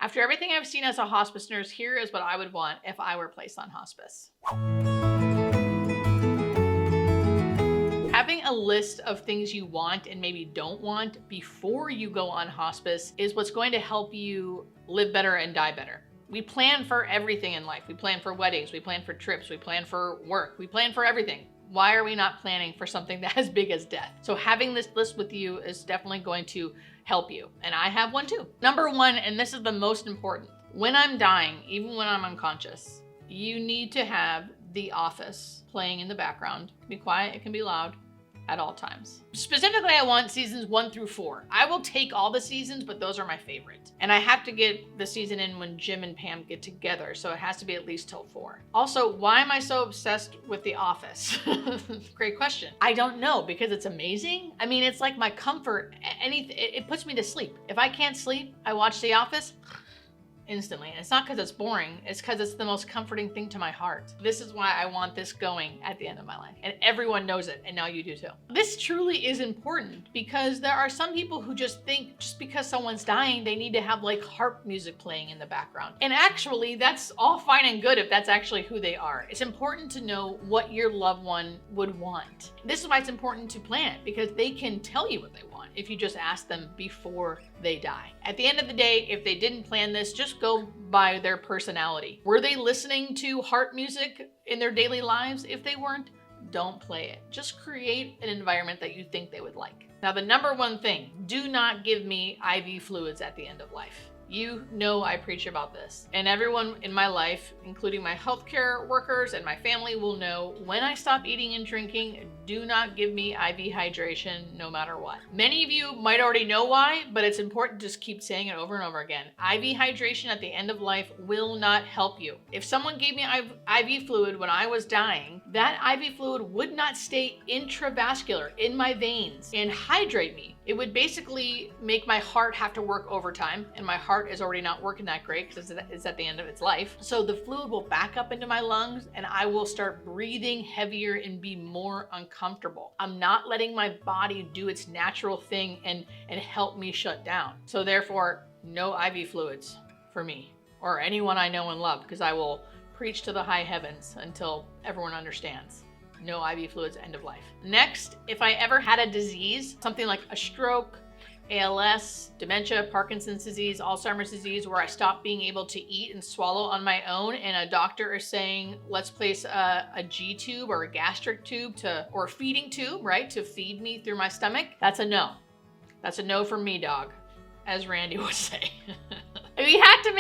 After everything I've seen as a hospice nurse, here is what I would want if I were placed on hospice. Having a list of things you want and maybe don't want before you go on hospice is what's going to help you live better and die better. We plan for everything in life. We plan for weddings, we plan for trips, we plan for work, we plan for everything. Why are we not planning for something that as big as death? So having this list with you is definitely going to help you. And I have one too. Number one, and this is the most important, when I'm dying, even when I'm unconscious, you need to have The Office playing in the background. Be quiet, it can be loud, at all times. Specifically, I want seasons 1 through 4. I will take all the seasons, but those are my favorite. And I have to get the season in when Jim and Pam get together, so it has to be at least till 4. Also, why am I so obsessed with The Office? Great question. I don't know, because it's amazing. I mean, it's like my comfort. It puts me to sleep. If I can't sleep, I watch The Office instantly. And it's not because it's boring, it's because it's the most comforting thing to my heart. This is why I want this going at the end of my life. And everyone knows it, and now you do too. This truly is important because there are some people who just think just because someone's dying, they need to have like harp music playing in the background. And actually, that's all fine and good if that's actually who they are. It's important to know what your loved one would want. This is why it's important to plan it, because they can tell you what they want if you just ask them before they die. At the end of the day, if they didn't plan this, just go by their personality. Were they listening to harp music in their daily lives? If they weren't, don't play it. Just create an environment that you think they would like. Now, the number one thing, do not give me IV fluids at the end of life. You know I preach about this. And everyone in my life, including my healthcare workers and my family, will know when I stop eating and drinking, do not give me IV hydration no matter what. Many of you might already know why, but it's important to just keep saying it over and over again. IV hydration at the end of life will not help you. If someone gave me IV fluid when I was dying, that IV fluid would not stay intravascular in my veins and hydrate me. It would basically make my heart have to work overtime, and my heart is already not working that great because it's at the end of its life. So the fluid will back up into my lungs and I will start breathing heavier and be more uncomfortable. I'm not letting my body do its natural thing and help me shut down. So therefore, no IV fluids for me or anyone I know and love, because I will preach to the high heavens until everyone understands. No IV fluids, end of life. Next, if I ever had a disease, something like a stroke, ALS, dementia, Parkinson's disease, Alzheimer's disease, where I stopped being able to eat and swallow on my own, and a doctor is saying, let's place a G tube or a gastric tube or a feeding tube, right, to feed me through my stomach, that's a no. That's a no from me, dog, as Randy would say. We have to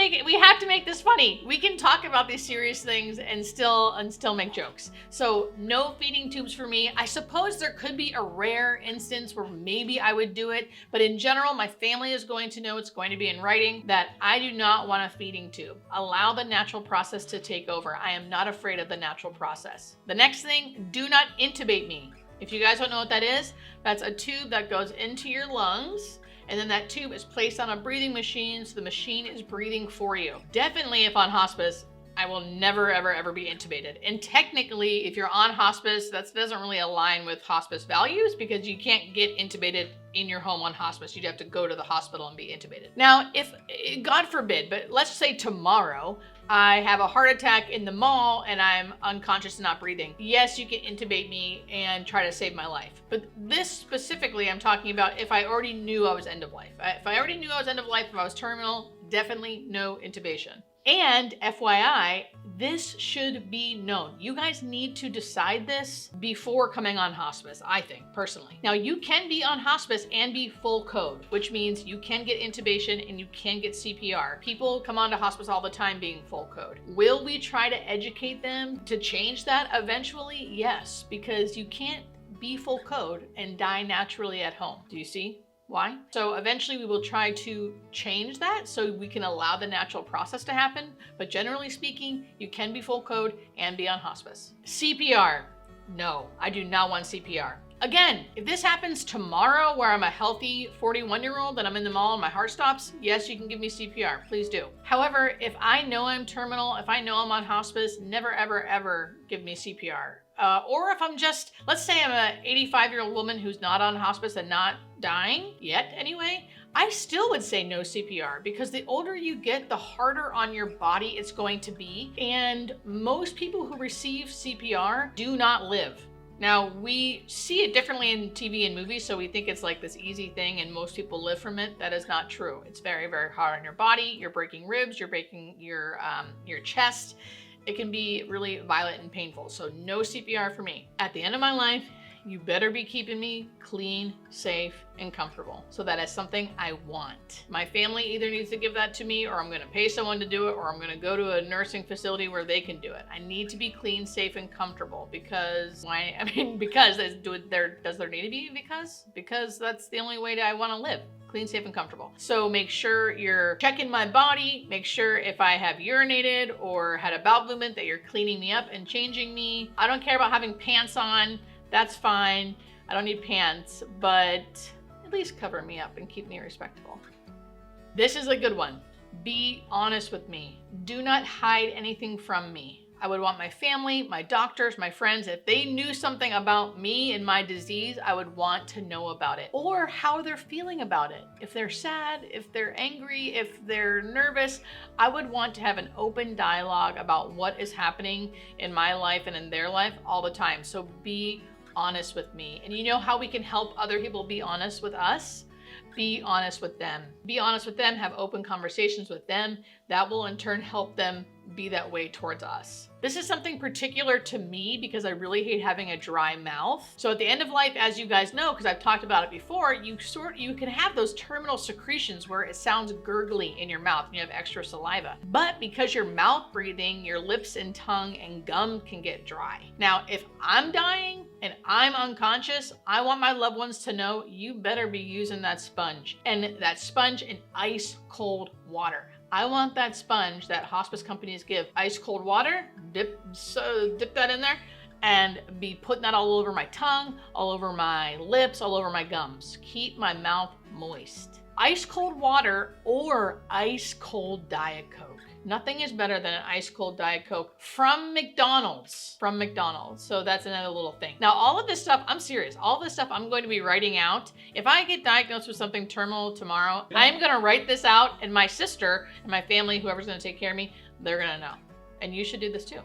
make this funny. We can talk about these serious things and still make jokes. So no feeding tubes for me. I suppose there could be a rare instance where maybe I would do it, but in general, my family is going to know, it's going to be in writing, that I do not want a feeding tube. Allow the natural process to take over. I am not afraid of the natural process. The next thing, do not intubate me. If you guys don't know what that is, that's a tube that goes into your lungs, and then that tube is placed on a breathing machine, so the machine is breathing for you. Definitely, if on hospice, I will never, ever be intubated. And technically, if you're on hospice, that doesn't really align with hospice values, because you can't get intubated in your home on hospice. You'd have to go to the hospital and be intubated. Now, if, God forbid, but let's say tomorrow, I have a heart attack in the mall and I'm unconscious and not breathing. Yes, you can intubate me and try to save my life. But this specifically, I'm talking about if I already knew I was end of life. If I already knew I was end of life, if I was terminal, definitely no intubation. And FYI, this should be known. You guys need to decide this before coming on hospice, I think, personally. Now, you can be on hospice and be full code, which means you can get intubation and you can get CPR. People come onto hospice all the time being full code. Will we try to educate them to change that eventually? Yes, because you can't be full code and die naturally at home. Do you see? Why? So eventually we will try to change that so we can allow the natural process to happen. But generally speaking, you can be full code and be on hospice. CPR. No, I do not want CPR. Again, if this happens tomorrow where I'm a healthy 41-year-old and I'm in the mall and my heart stops, yes, you can give me CPR, please do. However, if I know I'm terminal, if I know I'm on hospice, never, ever give me CPR. Or if I'm just, let's say I'm an 85-year-old woman who's not on hospice and not dying yet anyway, I still would say no CPR, because the older you get, the harder on your body it's going to be. And most people who receive CPR do not live. Now, we see it differently in TV and movies, so we think it's like this easy thing and most people live from it. That is not true. It's very, very hard on your body. You're breaking ribs, you're breaking your chest. It can be really violent and painful. So no CPR for me. At the end of my life, you better be keeping me clean, safe, and comfortable. So that is something I want. My family either needs to give that to me, or I'm gonna pay someone to do it, or I'm gonna go to a nursing facility where they can do it. I need to be clean, safe, and comfortable, because because does there need to be because that's the only way that I wanna live. Clean, safe, and comfortable. So make sure you're checking my body. Make sure if I have urinated or had a bowel movement that you're cleaning me up and changing me. I don't care about having pants on. That's fine. I don't need pants, but at least cover me up and keep me respectable. This is a good one. Be honest with me. Do not hide anything from me. I would want my family, my doctors, my friends, if they knew something about me and my disease, I would want to know about it, or how they're feeling about it. If they're sad, if they're angry, if they're nervous, I would want to have an open dialogue about what is happening in my life and in their life all the time. So be honest with me. And you know how we can help other people be honest with us? Be honest with them. Be honest with them, have open conversations with them. That will in turn help them be that way towards us. This is something particular to me because I really hate having a dry mouth. So at the end of life, as you guys know, because I've talked about it before, you can have those terminal secretions where it sounds gurgly in your mouth and you have extra saliva. But because you're mouth breathing, your lips and tongue and gum can get dry. Now, if I'm dying and I'm unconscious, I want my loved ones to know you better be using that sponge, and that sponge in ice cold water. I want that sponge that hospice companies give, ice cold water, dip that in there, and be putting that all over my tongue, all over my lips, all over my gums. Keep my mouth moist. Ice cold water or ice cold Diet Coke. Nothing is better than an ice cold Diet Coke from McDonald's. So that's another little thing. Now, all of this stuff, I'm serious. All this stuff I'm going to be writing out. If I get diagnosed with something terminal tomorrow, I'm going to write this out, and my sister and my family, whoever's going to take care of me, they're going to know. And you should do this too.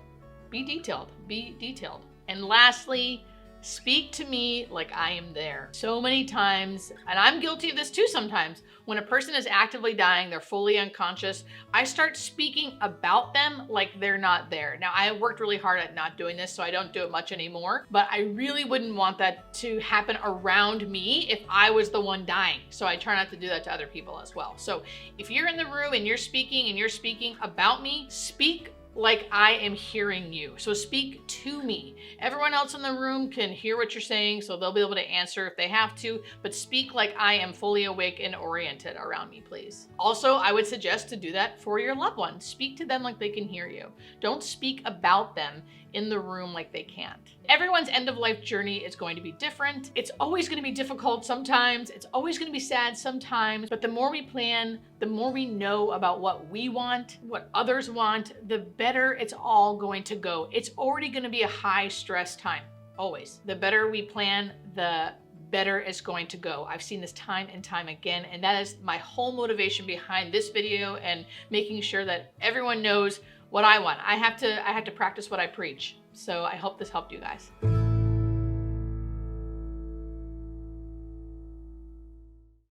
Be detailed. Be detailed. And lastly, speak to me like I am there. So many times, and I'm guilty of this too sometimes, when a person is actively dying, they're fully unconscious, I start speaking about them like they're not there. Now, I worked really hard at not doing this, so I don't do it much anymore, but I really wouldn't want that to happen around me if I was the one dying. So I try not to do that to other people as well. So if you're in the room and you're speaking about me, speak like I am hearing you. So speak to me. Everyone else in the room can hear what you're saying, so they'll be able to answer if they have to, but speak like I am fully awake and oriented around me, please. Also, I would suggest to do that for your loved ones. Speak to them like they can hear you. Don't speak about them in the room like they can't. Everyone's end of life journey is going to be different. It's always going to be difficult sometimes. It's always going to be sad sometimes. But the more we plan, the more we know about what we want, what others want, the better it's all going to go. It's already going to be a high stress time, always. The better we plan, the better it's going to go. I've seen this time and time again, and that is my whole motivation behind this video and making sure that everyone knows what I want. I have to practice what I preach. So I hope this helped you guys.